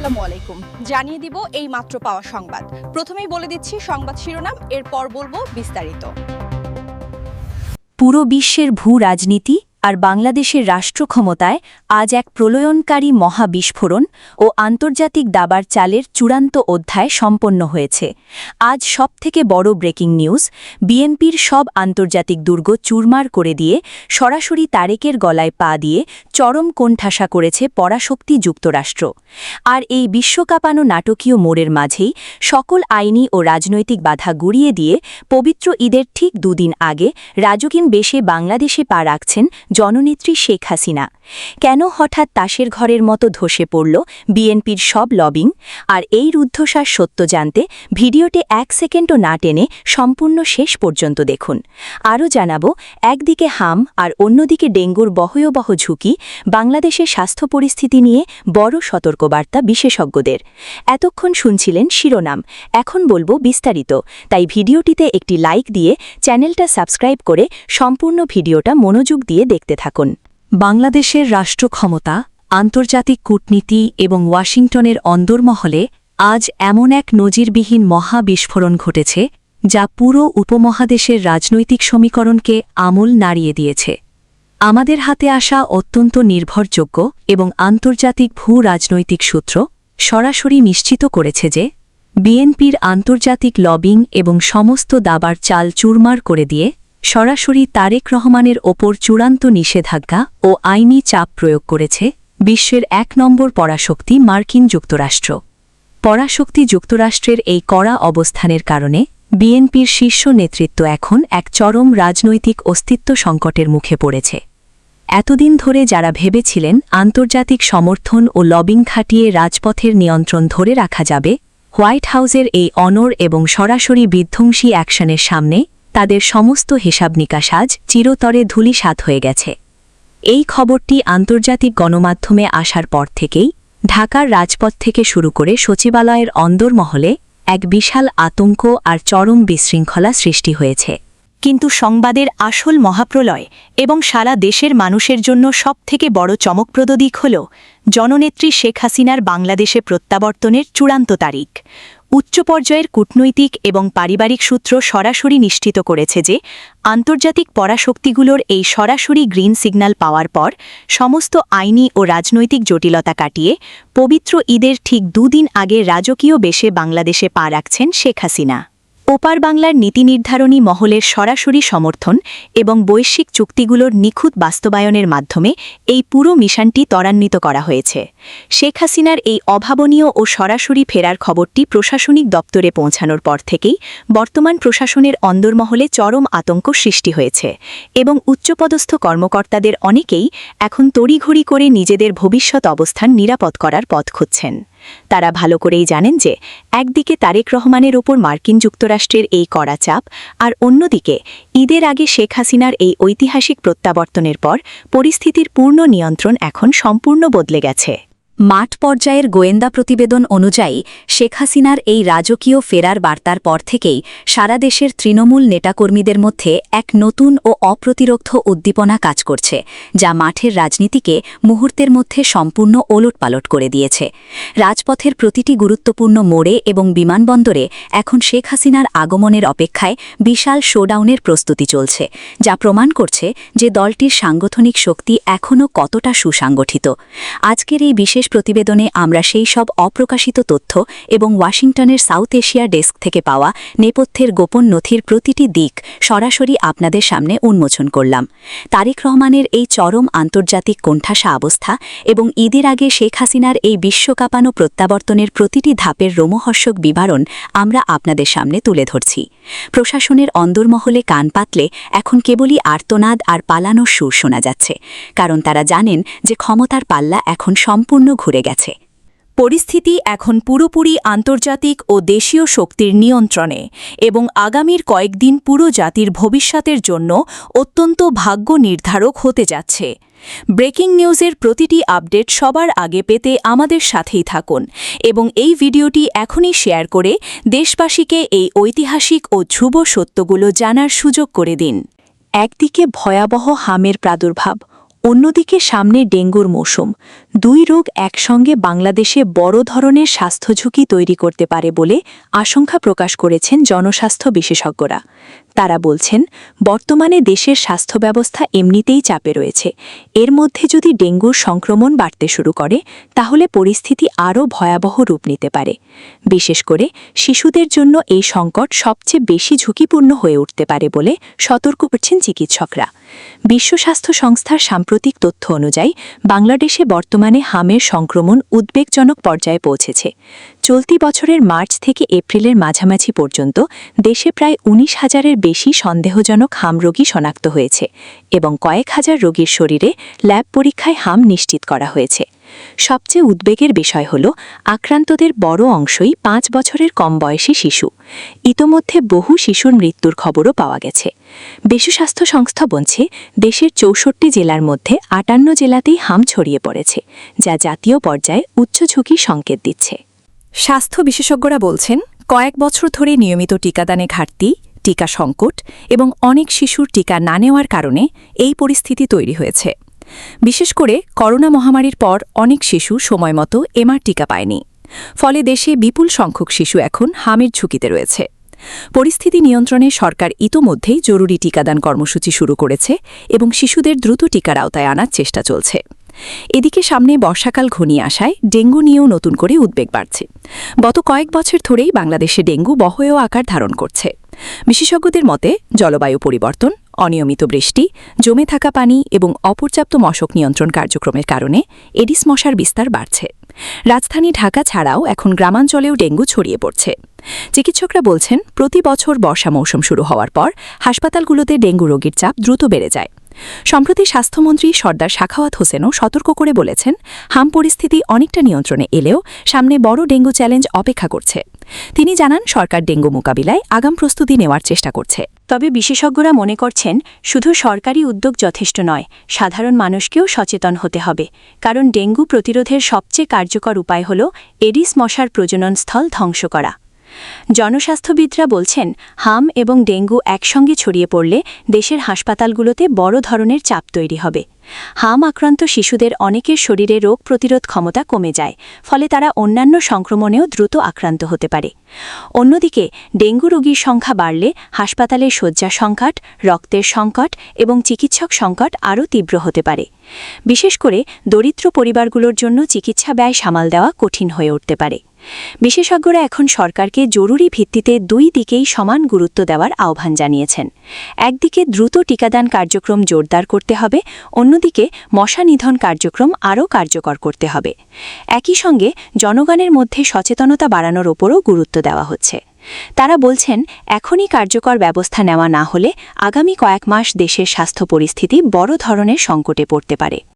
আসসালামু আলাইকুম। জানিয়ে দিব এই মাত্র পাওয়া সংবাদ। প্রথমেই বলে দিচ্ছি সংবাদ শিরোনাম, এরপর বলবো বিস্তারিত। পুরো বিশ্বের ভূ রাজনীতি আর বাংলাদেশের রাষ্ট্র ক্ষমতায় আজ এক প্রলয়নকারী মহাবিস্ফোরণ ও আন্তর্জাতিক দাবার চালের চূড়ান্ত অধ্যায় সম্পন্ন হয়েছে। আজ সবথেকে বড় ব্রেকিং নিউজ, বিএনপির সব আন্তর্জাতিক দুর্গ চুরমার করে দিয়ে সরাসরি তারেকের গলায় পা দিয়ে চরম কোণঠাসা করেছে পরাশক্তি যুক্তরাষ্ট্র। আর এই বিশ্বকাপানো নাটকীয় মোড়ের মাঝেই সকল আইনি ও রাজনৈতিক বাধা গুড়িয়ে দিয়ে পবিত্র ঈদের ঠিক দুদিন আগে রাজকীয় বেশে বাংলাদেশে পা রাখছেন জননেত্রী শেখ হাসিনা। কেন হঠাৎ তাসের ঘরের মতো ধসে পড়ল বিএনপির সব লবিং? আর এই রুদ্ধশ্বাস সত্য জানতে ভিডিওতে 1 সেকেন্ডও না টেনে সম্পূর্ণ শেষ পর্যন্ত দেখুন। আরও জানাবো, একদিকে হাম আর অন্যদিকে ডেঙ্গুর ভয়াবহ ঝুঁকি, বাংলাদেশের স্বাস্থ্য পরিস্থিতি নিয়ে বড় সতর্কবার্তা বিশেষজ্ঞদের। এতক্ষণ শুনছিলেন শিরোনাম, এখন বলবো বিস্তারিত। তাই ভিডিওটিতে একটি লাইক দিয়ে চ্যানেলটা সাবস্ক্রাইব করে সম্পূর্ণ ভিডিওটা মনোযোগ দিয়ে দেখতে থাকুন। বাংলাদেশের রাষ্ট্র ক্ষমতা, আন্তর্জাতিক কূটনীতি এবং ওয়াশিংটনের অন্দরমহলে আজ এমন এক নজিরবিহীন মহা বিস্ফোরণ ঘটেছে যা পুরো উপমহাদেশের রাজনৈতিক সমীকরণকে আমূল নাড়িয়ে দিয়েছে। আমাদের হাতে আসা অত্যন্ত নির্ভরযোগ্য এবং আন্তর্জাতিক ভূ রাজনৈতিক সূত্র সরাসরি নিশ্চিত করেছে যে বিএনপির আন্তর্জাতিক লবিং এবং সমস্ত দাবার চাল চুরমার করে দিয়ে সরাসরি তারেক রহমানের ওপর চূড়ান্ত নিষেধাজ্ঞা ও আইনি চাপ প্রয়োগ করেছে বিশ্বের 1 নম্বর পরাশক্তি মার্কিন যুক্তরাষ্ট্র। পরাশক্তি যুক্তরাষ্ট্রের এই কড়া অবস্থানের কারণে বিএনপির শীর্ষ নেতৃত্ব এখন এক চরম রাজনৈতিক অস্তিত্ব সংকটের মুখে পড়েছে। এতদিন ধরে যারা ভেবেছিলেন আন্তর্জাতিক সমর্থন ও লবিং খাটিয়ে রাজপথের নিয়ন্ত্রণ ধরে রাখা যাবে, হোয়াইট হাউসের এই অনড় এবং সরাসরি বিধ্বংসী অ্যাকশনের সামনে তাদের সমস্ত হিসাব নিকাশ আজ চিরতরে ধূলিসাৎ হয়ে গেছে। এই খবরটি আন্তর্জাতিক গণমাধ্যমে আসার পর থেকেই ঢাকার রাজপথ থেকে শুরু করে সচিবালয়ের অন্দরমহলে এক বিশাল আতঙ্ক আর চরম বিশৃঙ্খলা সৃষ্টি হয়েছে। কিন্তু সংবাদের আসল মহাপ্রলয় এবং সারা দেশের মানুষের জন্য সবথেকে বড় চমকপ্রদ দিক হল জননেত্রী শেখ হাসিনার বাংলাদেশে প্রত্যাবর্তনের চূড়ান্ত তারিখ। উচ্চ পর্যায়ের কূটনৈতিক এবং পারিবারিক সূত্র সরাসরি নিশ্চিত করেছে যে আন্তর্জাতিক পরাশক্তিগুলোর এই সরাসরি গ্রিন সিগন্যাল পাওয়ার পর সমস্ত আইনি ও রাজনৈতিক জটিলতা কাটিয়ে পবিত্র ঈদের ঠিক 2 দিন আগে রাজকীয় বেশে বাংলাদেশে পা রাখছেন শেখ হাসিনা। ওপার বাংলার নীতি নির্ধারণী মহলের সরাসরি সমর্থন এবং বৈশ্বিক চুক্তিগুলোর নিখুঁত বাস্তবায়নের মাধ্যমে এই পুরো মিশনটি ত্বরান্বিত করা হয়েছে। শেখ হাসিনার এই অভাবনীয় ও সরাসরি ফেরার খবরটি প্রশাসনিক দপ্তরে পৌঁছানোর পর থেকেই বর্তমান প্রশাসনের অন্দরমহলে চরম আতঙ্ক সৃষ্টি হয়েছে এবং উচ্চপদস্থ কর্মকর্তাদের অনেকেই এখন তড়িঘড়ি করে নিজেদের ভবিষ্যৎ অবস্থান নিরাপদ করার পথ খুঁজছেন। তারা ভালো করেই জানেন যে একদিকে তারেক রহমানের ওপর মার্কিন যুক্তরাষ্ট্রের এই কড়া চাপ, আর অন্যদিকে ঈদের আগে শেখ হাসিনার এই ঐতিহাসিক প্রত্যাবর্তনের পর পরিস্থিতির পূর্ণ নিয়ন্ত্রণ এখন সম্পূর্ণ বদলে গেছে। মাঠ পর্যায়ের গোয়েন্দা প্রতিবেদন অনুযায়ী শেখ হাসিনার এই রাজকীয় ফেরার বার্তার পর থেকেই সারা দেশের তৃণমূল নেতাকর্মীদের মধ্যে এক নতুন ও অপ্রতিরোধ উদ্দীপনা কাজ করছে, যা মাঠের রাজনীতিকে মুহূর্তের মধ্যে সম্পূর্ণ ওলটপালট করে দিয়েছে। রাজপথের প্রতিটি গুরুত্বপূর্ণ মোড়ে এবং বিমানবন্দরে এখন শেখ হাসিনার আগমনের অপেক্ষায় বিশাল শোডাউনের প্রস্তুতি চলছে, যা প্রমাণ করছে যে দলটির সাংগঠনিক শক্তি এখনও কতটা সুসংগঠিত। আজকের এই বিশেষ প্রতিবেদনে আমরা সেই সব অপ্রকাশিত তথ্য এবং ওয়াশিংটনের সাউথ এশিয়া ডেস্ক থেকে পাওয়া নেপথ্যের গোপন নথির প্রতিটি দিক সরাসরি আপনাদের সামনে উন্মোচন করলাম। তারেক রহমানের এই চরম আন্তর্জাতিক কোণঠাসা অবস্থা এবং ঈদের আগে শেখ হাসিনার এই বিশ্বকাপানো প্রত্যাবর্তনের প্রতিটি ধাপের রোমহর্ষক বিবরণ আমরা আপনাদের সামনে তুলে ধরছি। প্রশাসনের অন্দরমহলে কান পাতলে এখন কেবলই আর্তনাদ আর পালানোর সুর শোনা যাচ্ছে, কারণ তারা জানেন যে ক্ষমতার পাল্লা এখন সম্পূর্ণ ঘুরে গেছে। পরিস্থিতি এখন পুরোপুরি আন্তর্জাতিক ও দেশীয় শক্তির নিয়ন্ত্রণে এবং আগামীর কয়েকদিন পুরো জাতির ভবিষ্যতের জন্য অত্যন্ত ভাগ্য নির্ধারক হতে যাচ্ছে। ব্রেকিং নিউজের প্রতিটি আপডেট সবার আগে পেতে আমাদের সাথেই থাকুন এবং এই ভিডিওটি এখনই শেয়ার করে দেশবাসীকে এই ঐতিহাসিক ও ধ্রুব সত্যগুলো জানার সুযোগ করে দিন। একদিকে ভয়াবহ হামের প্রাদুর্ভাব, অন্যদিকে সামনে ডেঙ্গুর মৌসুম। দুই রোগ একসঙ্গে বাংলাদেশে বড় ধরনের স্বাস্থ্য ঝুঁকি তৈরি করতে পারে বলে আশঙ্কা প্রকাশ করেছেন জনস্বাস্থ্য বিশেষজ্ঞরা। তারা বলছেন, বর্তমানে দেশের স্বাস্থ্য ব্যবস্থা এমনিতেই চাপে রয়েছে। এর মধ্যে যদি ডেঙ্গুর সংক্রমণ বাড়তে শুরু করে, তাহলে পরিস্থিতি আরও ভয়াবহ রূপ নিতে পারে। বিশেষ করে শিশুদের জন্য এই সংকট সবচেয়ে বেশি ঝুঁকিপূর্ণ হয়ে উঠতে পারে বলে সতর্ক করছেন চিকিৎসকরা। বিশ্ব স্বাস্থ্য সংস্থার সাম্প্রতিক তথ্য অনুযায়ী বাংলাদেশে বর্তমানে হামের সংক্রমণ উদ্বেগজনক পর্যায়ে পৌঁছেছে। চলতি বছরের মার্চ থেকে এপ্রিলের মাঝামাঝি পর্যন্ত দেশে প্রায় ১৯,০০০-এর বেশি সন্দেহজনক হাম রোগী শনাক্ত হয়েছে এবং কয়েক হাজার রোগীর শরীরে ল্যাব পরীক্ষায় হাম নিশ্চিত করা হয়েছে। সবচেয়ে উদ্বেগের বিষয় হল, আক্রান্তদের বড় অংশই ৫ বছরের কম বয়সী শিশু। ইতোমধ্যে বহু শিশুর মৃত্যুর খবরও পাওয়া গেছে। বিশ্ব স্বাস্থ্য সংস্থা বলছে, দেশের ৬৪ জেলার মধ্যে ৫৮ জেলাতেই হাম ছড়িয়ে পড়েছে, যা জাতীয় পর্যায়ে উচ্চ ঝুঁকির সংকেত দিচ্ছে। স্বাস্থ্য বিশেষজ্ঞরা বলছেন, কয়েক বছর ধরে নিয়মিত টিকাদানে ঘাটতি, টিকা সংকট এবং অনেক শিশুর টিকা না নেওয়ার কারণে এই পরিস্থিতি তৈরি হয়েছে। বিশেষ করে করোনা মহামারীর পর অনেক শিশু সময়মতো এমআর টিকা পায়নি। ফলে দেশে বিপুল সংখ্যক শিশু এখন হামের ঝুঁকিতে রয়েছে। পরিস্থিতি নিয়ন্ত্রণে সরকার ইতোমধ্যেই জরুরি টিকাদান কর্মসূচি শুরু করেছে এবং শিশুদের দ্রুত টিকার আওতায় আনার চেষ্টা চলছে। এদিকে সামনে বর্ষাকাল ঘনিয়ে আসায় ডেঙ্গু নিয়েও নতুন করে উদ্বেগ বাড়ছে। গত কয়েক বছর ধরেই বাংলাদেশে ডেঙ্গু বহয়েও আকার ধারণ করছে। বিশেষজ্ঞদের মতে, জলবায়ু পরিবর্তন, অনিয়মিত বৃষ্টি, জমে থাকা পানি এবং অপর্যাপ্ত মশক নিয়ন্ত্রণ কার্যক্রমের কারণে এডিস মশার বিস্তার বাড়ছে। রাজধানী ঢাকা ছাড়াও এখন গ্রামাঞ্চলেও ডেঙ্গু ছড়িয়ে পড়ছে। চিকিৎসকরা বলছেন, প্রতি বছর বর্ষা মৌসুম শুরু হওয়ার পর হাসপাতালগুলোতে ডেঙ্গু রোগীর চাপ দ্রুত বেড়ে যায়। সম্প্রতি স্বাস্থ্যমন্ত্রী সর্দার সাখাওয়াত হোসেনও সতর্ক করে বলেছেন, হাম পরিস্থিতি অনেকটা নিয়ন্ত্রণে এলেও সামনে বড় ডেঙ্গু চ্যালেঞ্জ অপেক্ষা করছে। তিনি জানান, সরকার ডেঙ্গু মোকাবিলায় আগাম প্রস্তুতি নেওয়ার চেষ্টা করছে। তবে বিশেষজ্ঞরা মনে করছেন, শুধু সরকারি উদ্যোগ যথেষ্ট নয়, সাধারণ মানুষকেও সচেতন হতে হবে। কারণ ডেঙ্গু প্রতিরোধের সবচেয়ে কার্যকর উপায় হল এডিস মশার প্রজননস্থল ধ্বংস করা। জনস্বাস্থ্যবিদরা বলছেন, হাম এবং ডেঙ্গু একসঙ্গে ছড়িয়ে পড়লে দেশের হাসপাতালগুলোতে বড় ধরনের চাপ তৈরি হবে। হাম আক্রান্ত শিশুদের অনেকের শরীরে রোগ প্রতিরোধ ক্ষমতা কমে যায়, ফলে তারা অন্যান্য সংক্রমণেও দ্রুত আক্রান্ত হতে পারে। অন্যদিকে ডেঙ্গু রোগীর সংখ্যা বাড়লে হাসপাতালের শয্যা সংকট, রক্তের সংকট এবং চিকিৎসক সংকট আরও তীব্র হতে পারে। বিশেষ করে দরিদ্র পরিবারগুলোর জন্য চিকিৎসা ব্যয় সামাল দেওয়া কঠিন হয়ে উঠতে পারে। বিশেষজ্ঞরা এখন সরকারকে জরুরি ভিত্তিতে দুই দিকেই সমান গুরুত্ব দেওয়ার আহ্বান জানিয়েছেন। একদিকে দ্রুত টিকাদান কার্যক্রম জোরদার করতে হবে, অন্যদিকে মশা নিধন কার্যক্রম আরও কার্যকর করতে হবে। একই সঙ্গে জনগণের মধ্যে সচেতনতা বাড়ানোর ওপরও গুরুত্ব দেওয়া হচ্ছে। তারা বলছেন, এখনই কার্যকর ব্যবস্থা নেওয়া না হলে আগামী কয়েক মাস দেশের স্বাস্থ্য পরিস্থিতি বড় ধরনের সংকটে পড়তে পারে।